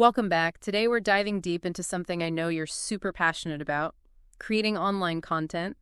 Welcome back. Today we're diving deep into something I know you're super passionate about, creating online content,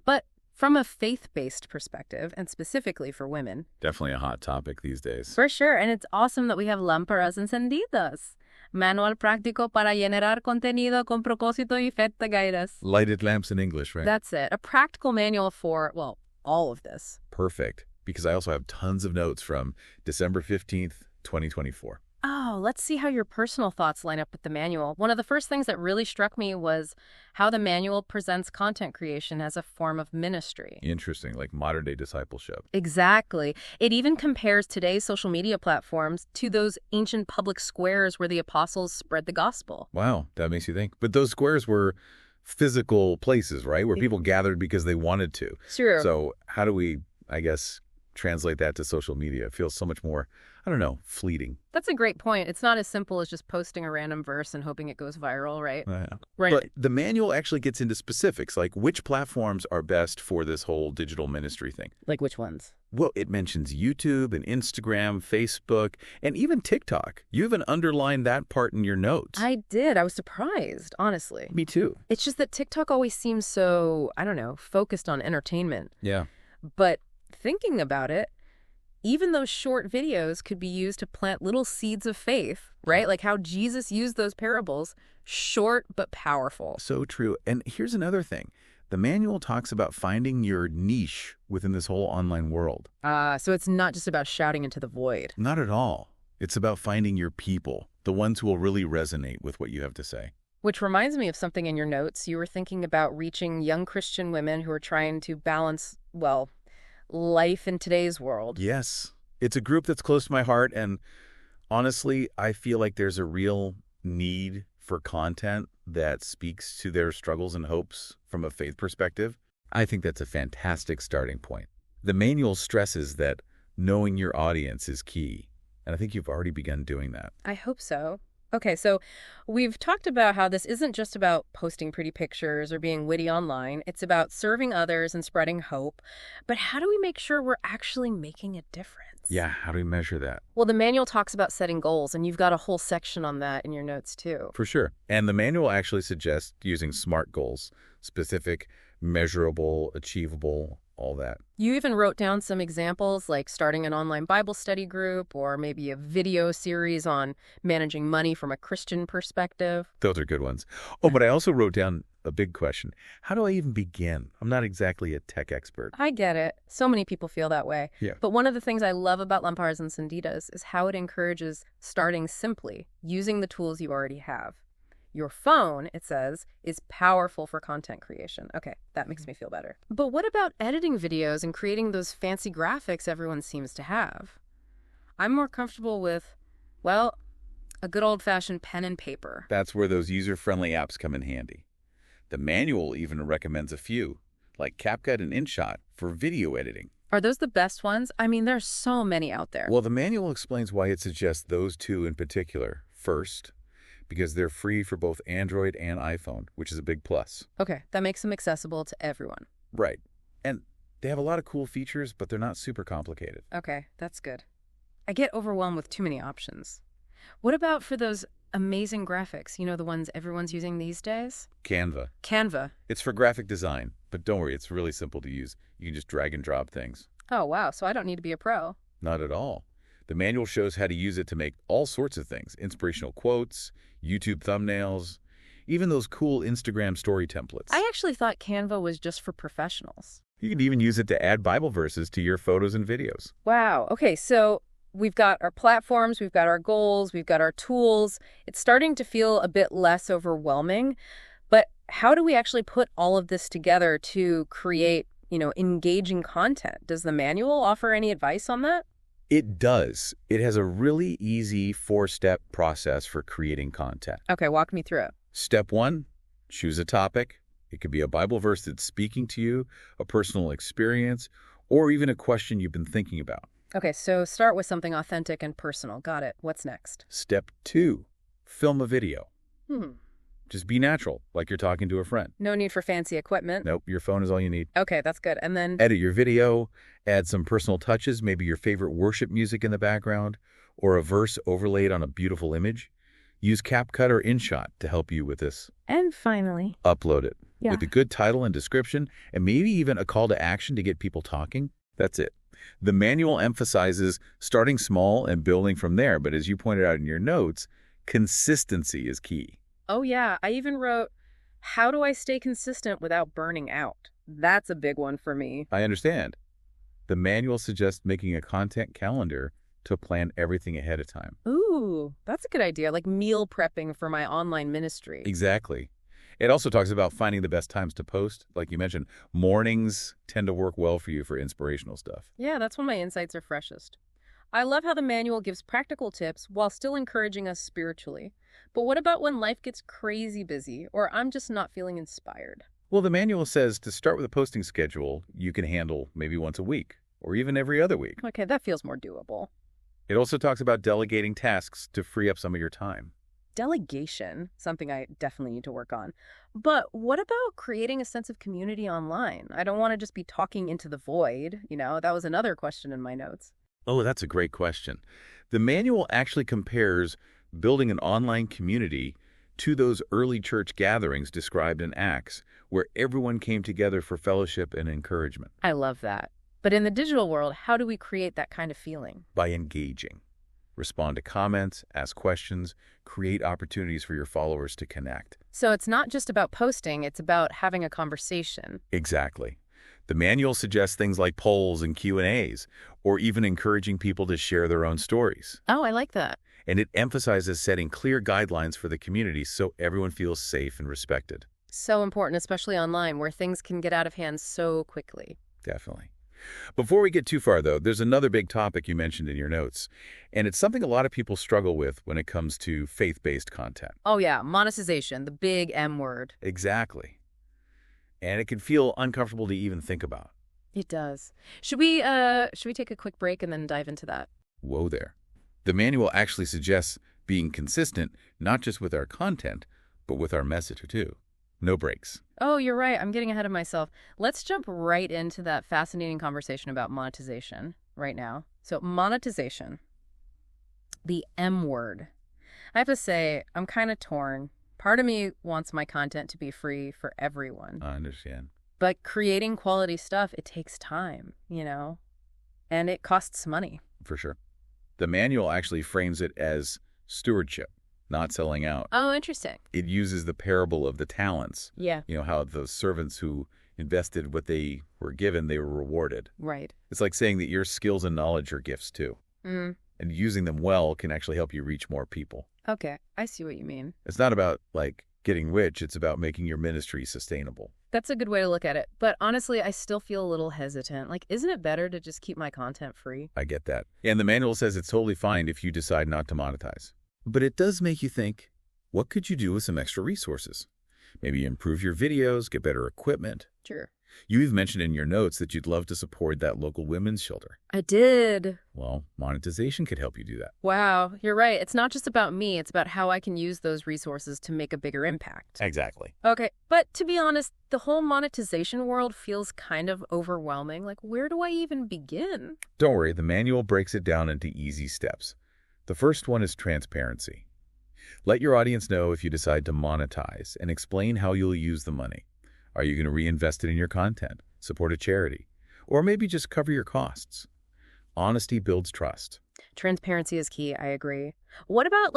but from a faith-based perspective, and specifically for women. Definitely a hot topic these days. For sure, and it's awesome that we have lámparas encendidas. Manual práctico para generar contenido con propósito y fe te guiarás. Lighted lamps in English, right? That's it. A practical manual for, well, all of this. Perfect, because I also have tons of notes from December 15th, 2024. Oh, let's see how your personal thoughts line up with the manual. One of the first things that really struck me was how the manual presents content creation as a form of ministry. Interesting, like modern-day discipleship. Exactly. It even compares today's social media platforms to those ancient public squares where the apostles spread the gospel. Wow, that makes you think. But those squares were physical places, right? Where people gathered because they wanted to. Sure. So how do we, I guess, translate that to social media? It feels so much more, I don't know, fleeting. That's a great point. It's not as simple as just posting a random verse and hoping it goes viral, right? Right. But the manual actually gets into specifics, like which platforms are best for this whole digital ministry thing. Like which ones? Well, it mentions YouTube and Instagram, Facebook, and even TikTok. You even underlined that part in your notes. I did. I was surprised, honestly. Me too. It's just that TikTok always seems so, I don't know, focused on entertainment. Yeah. But thinking about it, even those short videos could be used to plant little seeds of faith, right? Like how Jesus used those parables, short but powerful. So true. And here's another thing. The manual talks about finding your niche within this whole online world. So it's not just about shouting into the void. Not at all. It's about finding your people, the ones who will really resonate with what you have to say. Which reminds me of something in your notes. You were thinking about reaching young Christian women who are trying to balance, well, life in today's world. Yes. It's a group that's close to my heart, and honestly, I feel like there's a real need for content that speaks to their struggles and hopes from a faith perspective. I think that's a fantastic starting point. The manual stresses that knowing your audience is key, and I think you've already begun doing that. I hope so. Okay, so we've talked about how this isn't just about posting pretty pictures or being witty online. It's about serving others and spreading hope. But how do we make sure we're actually making a difference? Yeah, how do we measure that? Well, the manual talks about setting goals, and you've got a whole section on that in your notes, too. For sure. And the manual actually suggests using SMART goals: specific, measurable, achievable, all that. You even wrote down some examples, like starting an online Bible study group or maybe a video series on managing money from a Christian perspective. Those are good ones. Oh, but I also wrote down a big question. How do I even begin? I'm not exactly a tech expert. I get it. So many people feel that way. Yeah. But one of the things I love about Lámparas Encendidas is how it encourages starting simply, using the tools you already have. Your phone, it says, is powerful for content creation. Okay, that makes me feel better. But what about editing videos and creating those fancy graphics everyone seems to have? I'm more comfortable with, well, a good old-fashioned pen and paper. That's where those user-friendly apps come in handy. The manual even recommends a few, like CapCut and InShot, for video editing. Are those the best ones? I mean, there's so many out there. Well, the manual explains why it suggests those two in particular. First, because they're free for both Android and iPhone, which is a big plus. Okay, that makes them accessible to everyone. Right. And they have a lot of cool features, but they're not super complicated. Okay, that's good. I get overwhelmed with too many options. What about for those amazing graphics, you know, the ones everyone's using these days? Canva. Canva. It's for graphic design, but don't worry, it's really simple to use. You can just drag and drop things. Oh, wow, so I don't need to be a pro. Not at all. The manual shows how to use it to make all sorts of things: inspirational quotes, YouTube thumbnails, even those cool Instagram story templates. I actually thought Canva was just for professionals. You can even use it to add Bible verses to your photos and videos. Wow. Okay, so we've got our platforms, we've got our goals, we've got our tools. It's starting to feel a bit less overwhelming, but how do we actually put all of this together to create, engaging content? Does the manual offer any advice on that? It does. It has a really easy 4-step process for creating content. Okay, walk me through it. Step 1, choose a topic. It could be a Bible verse that's speaking to you, a personal experience, or even a question you've been thinking about. Okay, so start with something authentic and personal. Got it. What's next? Step 2, film a video. Just be natural, like you're talking to a friend. No need for fancy equipment. Nope, your phone is all you need. Okay, that's good. And then? Edit your video, add some personal touches, maybe your favorite worship music in the background, or a verse overlaid on a beautiful image. Use CapCut or InShot to help you with this. And finally, Upload it yeah. with a good title and description, and maybe even a call to action to get people talking. That's it. The manual emphasizes starting small and building from there, but as you pointed out in your notes, consistency is key. Oh, yeah. I even wrote, how do I stay consistent without burning out? That's a big one for me. I understand. The manual suggests making a content calendar to plan everything ahead of time. Ooh, that's a good idea, like meal prepping for my online ministry. Exactly. It also talks about finding the best times to post. Like you mentioned, mornings tend to work well for you for inspirational stuff. Yeah, that's when my insights are freshest. I love how the manual gives practical tips while still encouraging us spiritually. But what about when life gets crazy busy or I'm just not feeling inspired? Well, the manual says to start with a posting schedule you can handle maybe once a week or even every other week. Okay, that feels more doable. It also talks about delegating tasks to free up some of your time. Delegation, something I definitely need to work on. But what about creating a sense of community online? I don't want to just be talking into the void. That was another question in my notes. Oh, that's a great question. The manual actually compares building an online community to those early church gatherings described in Acts, where everyone came together for fellowship and encouragement. I love that. But in the digital world, how do we create that kind of feeling? By engaging. Respond to comments, ask questions, create opportunities for your followers to connect. So it's not just about posting, it's about having a conversation. Exactly. The manual suggests things like polls and Q&As, or even encouraging people to share their own stories. Oh, I like that. And it emphasizes setting clear guidelines for the community so everyone feels safe and respected. So important, especially online, where things can get out of hand so quickly. Definitely. Before we get too far, though, there's another big topic you mentioned in your notes, and it's something a lot of people struggle with when it comes to faith-based content. Oh, yeah, monetization, the big M word. Exactly. And it can feel uncomfortable to even think about. It does. Should we take a quick break and then dive into that? Whoa there. The manual actually suggests being consistent, not just with our content, but with our message, too. No breaks. Oh, you're right. I'm getting ahead of myself. Let's jump right into that fascinating conversation about monetization right now. So monetization, the M word. I have to say, I'm kind of torn. Part of me wants my content to be free for everyone. I understand. But creating quality stuff, it takes time, and it costs money. For sure. The manual actually frames it as stewardship, not selling out. Oh, interesting. It uses the parable of the talents. Yeah. How the servants who invested what they were given, they were rewarded. Right. It's like saying that your skills and knowledge are gifts, too. Mm. And using them well can actually help you reach more people. Okay, I see what you mean. It's not about, getting rich. It's about making your ministry sustainable. That's a good way to look at it. But honestly, I still feel a little hesitant. Isn't it better to just keep my content free? I get that. And the manual says it's totally fine if you decide not to monetize. But it does make you think, what could you do with some extra resources? Maybe improve your videos, get better equipment. Sure. You even mentioned in your notes that you'd love to support that local women's shelter. I did. Well, monetization could help you do that. Wow, you're right. It's not just about me. It's about how I can use those resources to make a bigger impact. Exactly. Okay, but to be honest, the whole monetization world feels kind of overwhelming. Where do I even begin? Don't worry, the manual breaks it down into easy steps. The first one is transparency. Let your audience know if you decide to monetize and explain how you'll use the money. Are you going to reinvest it in your content, support a charity, or maybe just cover your costs? Honesty builds trust. Transparency is key, I agree. What about,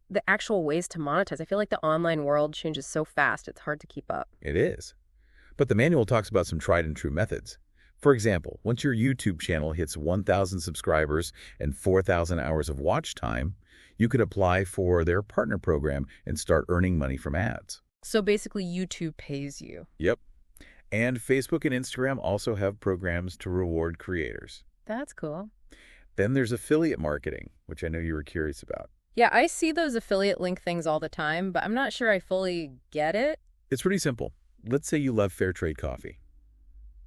the actual ways to monetize? I feel like the online world changes so fast, it's hard to keep up. It is. But the manual talks about some tried and true methods. For example, once your YouTube channel hits 1,000 subscribers and 4,000 hours of watch time, you could apply for their partner program and start earning money from ads. So basically, YouTube pays you. Yep. And Facebook and Instagram also have programs to reward creators. That's cool. Then there's affiliate marketing, which I know you were curious about. Yeah, I see those affiliate link things all the time, but I'm not sure I fully get it. It's pretty simple. Let's say you love fair trade coffee.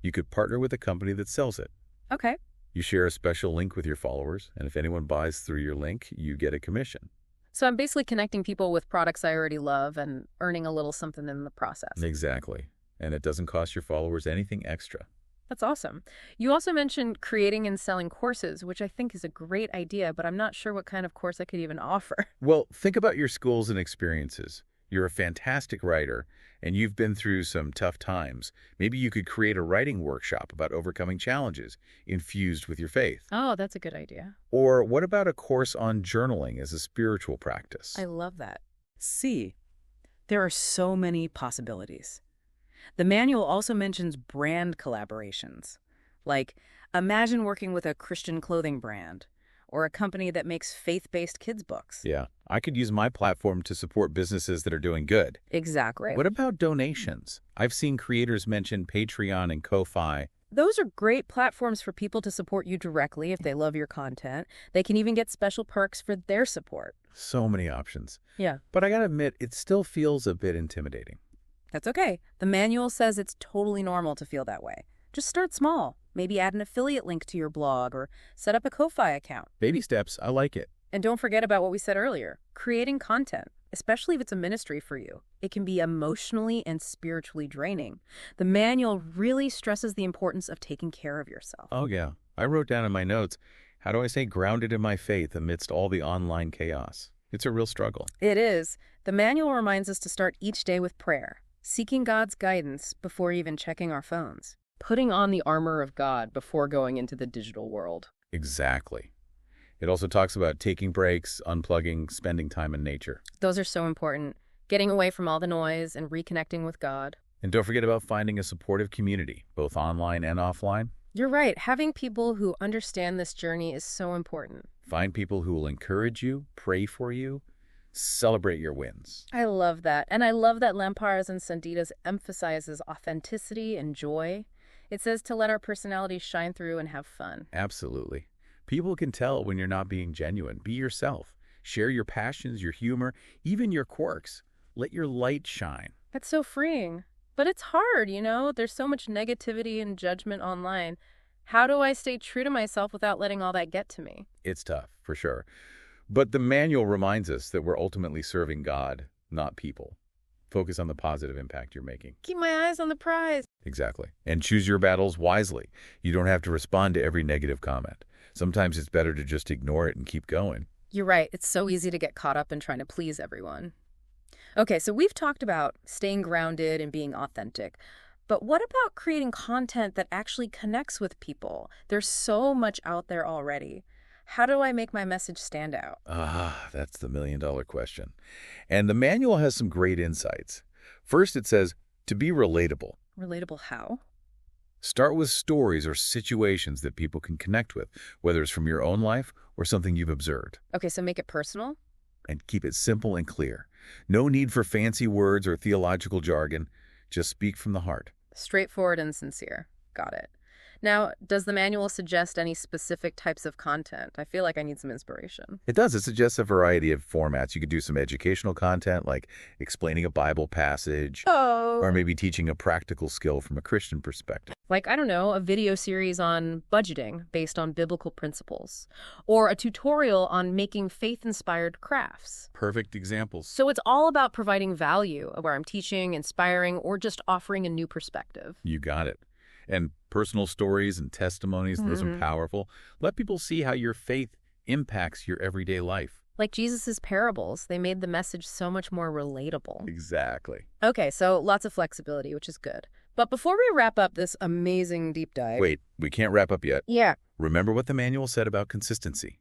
You could partner with a company that sells it. Okay. You share a special link with your followers, and if anyone buys through your link, you get a commission. So I'm basically connecting people with products I already love and earning a little something in the process. Exactly. And it doesn't cost your followers anything extra. That's awesome. You also mentioned creating and selling courses, which I think is a great idea, but I'm not sure what kind of course I could even offer. Well, think about your schools and experiences. You're a fantastic writer, and you've been through some tough times. Maybe you could create a writing workshop about overcoming challenges infused with your faith. Oh, that's a good idea. Or what about a course on journaling as a spiritual practice? I love that. See, there are so many possibilities. The manual also mentions brand collaborations. Like, imagine working with a Christian clothing brand or a company that makes faith-based kids' books. Yeah, I could use my platform to support businesses that are doing good. Exactly. What about donations? I've seen creators mention Patreon and Ko-Fi. Those are great platforms for people to support you directly if they love your content. They can even get special perks for their support. So many options. Yeah. But I gotta admit, it still feels a bit intimidating. That's okay. The manual says it's totally normal to feel that way. Just start small. Maybe add an affiliate link to your blog or set up a Ko-Fi account. Baby steps, I like it. And don't forget about what we said earlier, creating content, especially if it's a ministry for you. It can be emotionally and spiritually draining. The manual really stresses the importance of taking care of yourself. Oh yeah, I wrote down in my notes, how do I stay grounded in my faith amidst all the online chaos? It's a real struggle. It is. The manual reminds us to start each day with prayer, seeking God's guidance before even checking our phones, putting on the armor of God before going into the digital world. Exactly. It also talks about taking breaks, unplugging, spending time in nature. Those are so important. Getting away from all the noise and reconnecting with God. And don't forget about finding a supportive community, both online and offline. You're right. Having people who understand this journey is so important. Find people who will encourage you, pray for you, celebrate your wins. I love that. And I love that Lampar's and Sanditas emphasizes authenticity and joy. It says to let our personalities shine through and have fun. Absolutely. People can tell when you're not being genuine. Be yourself. Share your passions, your humor, even your quirks. Let your light shine. That's so freeing. But it's hard, you know? There's so much negativity and judgment online. How do I stay true to myself without letting all that get to me? It's tough, for sure. But the manual reminds us that we're ultimately serving God, not people. Focus on the positive impact you're making. Keep my eyes on the prize. Exactly. And choose your battles wisely. You don't have to respond to every negative comment. Sometimes it's better to just ignore it and keep going. You're right. It's so easy to get caught up in trying to please everyone. Okay, so we've talked about staying grounded and being authentic. But what about creating content that actually connects with people? There's so much out there already. How do I make my message stand out? That's the million-dollar question. And the manual has some great insights. First, it says, to be relatable. Relatable how? Start with stories or situations that people can connect with, whether it's from your own life or something you've observed. Okay, so make it personal? And keep it simple and clear. No need for fancy words or theological jargon. Just speak from the heart. Straightforward and sincere. Got it. Now, does the manual suggest any specific types of content? I feel like I need some inspiration. It does. It suggests a variety of formats. You could do some educational content, like explaining a Bible passage, or maybe teaching a practical skill from a Christian perspective. Like, I don't know, a video series on budgeting based on biblical principles, or a tutorial on making faith-inspired crafts. Perfect examples. So it's all about providing value, where I'm teaching, inspiring, or just offering a new perspective. You got it. And personal stories and testimonies, those are powerful. Let people see how your faith impacts your everyday life. Like Jesus's parables, they made the message so much more relatable. Exactly. Okay, so lots of flexibility, which is good. But before we wrap up this amazing deep dive... Wait, we can't wrap up yet. Yeah. Remember what the manual said about consistency.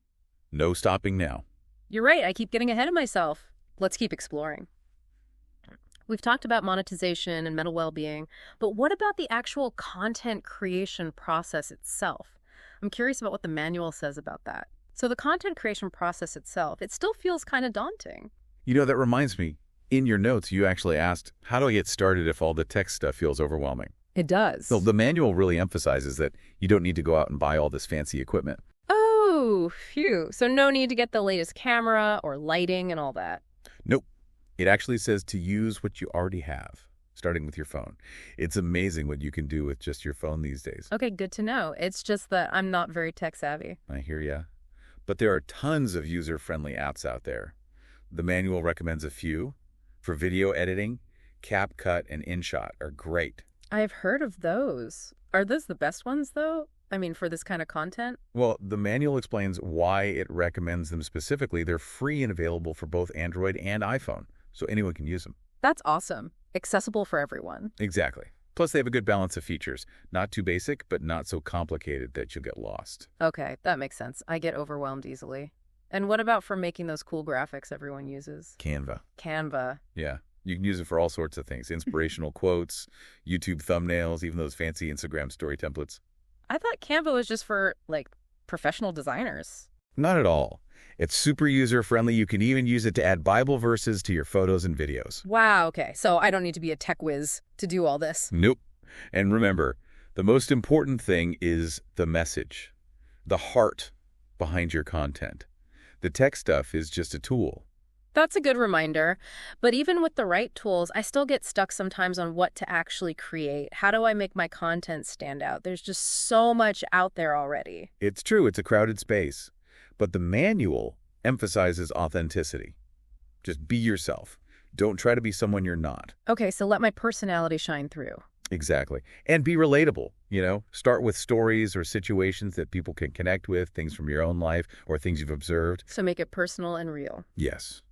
No stopping now. You're right, I keep getting ahead of myself. Let's keep exploring. We've talked about monetization and mental well-being, but what about the actual content creation process itself? I'm curious about what the manual says about that. So the content creation process itself, it still feels kind of daunting. You know, that reminds me, in your notes, you actually asked, how do I get started if all the tech stuff feels overwhelming? It does. So the manual really emphasizes that you don't need to go out and buy all this fancy equipment. Oh, phew. So no need to get the latest camera or lighting and all that. Nope. It actually says to use what you already have, starting with your phone. It's amazing what you can do with just your phone these days. Okay, good to know. It's just that I'm not very tech savvy. I hear ya. But there are tons of user-friendly apps out there. The manual recommends a few. For video editing, CapCut and InShot are great. I've heard of those. Are those the best ones, though? I mean, for this kind of content? Well, the manual explains why it recommends them specifically. They're free and available for both Android and iPhone, so anyone can use them. That's awesome. Accessible for everyone. Exactly. Plus, they have a good balance of features. Not too basic, but not so complicated that you'll get lost. Okay, that makes sense. I get overwhelmed easily. And what about for making those cool graphics everyone uses? Canva. Canva. Yeah. You can use it for all sorts of things. Inspirational quotes, YouTube thumbnails, even those fancy Instagram story templates. I thought Canva was just for, like, professional designers. Not at all. It's super user-friendly. You can even use it to add Bible verses to your photos and videos. Wow, okay. So I don't need to be a tech whiz to do all this. Nope. And remember, the most important thing is the message, the heart behind your content. The tech stuff is just a tool. That's a good reminder. But even with the right tools, I still get stuck sometimes on what to actually create. How do I make my content stand out? There's just so much out there already. It's true, it's a crowded space. But the manual emphasizes authenticity. Just be yourself. Don't try to be someone you're not. Okay, so let my personality shine through. Exactly. And be relatable, Start with stories or situations that people can connect with, things from your own life or things you've observed. So make it personal and real. Yes.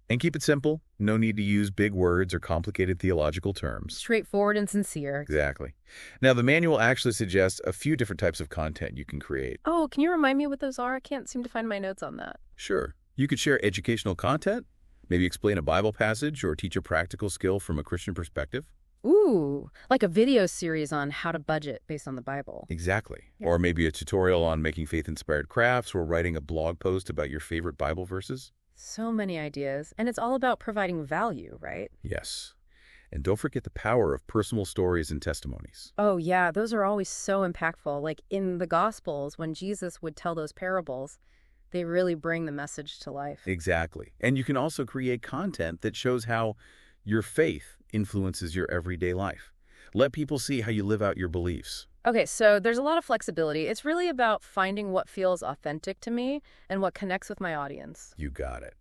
And keep it simple. No need to use big words or complicated theological terms. Straightforward and sincere. Exactly. Now, the manual actually suggests a few different types of content you can create. Oh, can you remind me what those are? I can't seem to find my notes on that. Sure. You could share educational content, maybe explain a Bible passage or teach a practical skill from a Christian perspective. Ooh, like a video series on how to budget based on the Bible. Exactly. Yeah. Or maybe a tutorial on making faith-inspired crafts or writing a blog post about your favorite Bible verses. So many ideas. And it's all about providing value, right? Yes. And don't forget the power of personal stories and testimonies. Oh, yeah. Those are always so impactful. Like in the Gospels, when Jesus would tell those parables, they really bring the message to life. Exactly. And you can also create content that shows how your faith influences your everyday life. Let people see how you live out your beliefs. Okay, so there's a lot of flexibility. It's really about finding what feels authentic to me and what connects with my audience. You got it.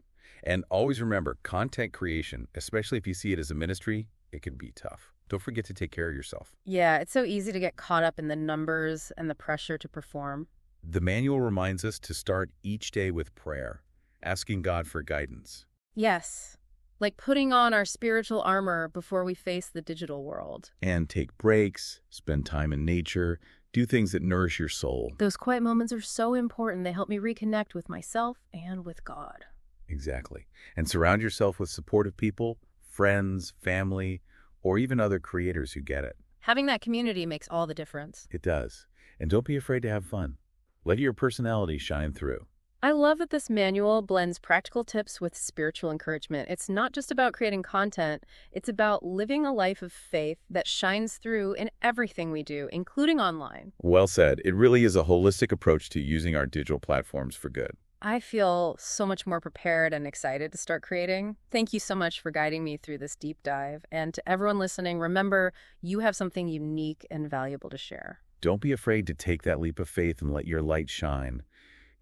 And always remember, content creation, especially if you see it as a ministry, it can be tough. Don't forget to take care of yourself. Yeah, it's so easy to get caught up in the numbers and the pressure to perform. The manual reminds us to start each day with prayer, asking God for guidance. Yes, like putting on our spiritual armor before we face the digital world. And take breaks, spend time in nature, do things that nourish your soul. Those quiet moments are so important. They help me reconnect with myself and with God. Exactly. And surround yourself with supportive people, friends, family, or even other creators who get it. Having that community makes all the difference. It does. And don't be afraid to have fun. Let your personality shine through. I love that this manual blends practical tips with spiritual encouragement. It's not just about creating content. It's about living a life of faith that shines through in everything we do, including online. Well said. It really is a holistic approach to using our digital platforms for good. I feel so much more prepared and excited to start creating. Thank you so much for guiding me through this deep dive. And to everyone listening, remember, you have something unique and valuable to share. Don't be afraid to take that leap of faith and let your light shine.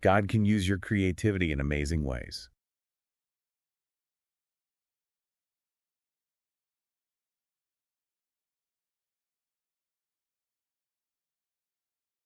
God can use your creativity in amazing ways.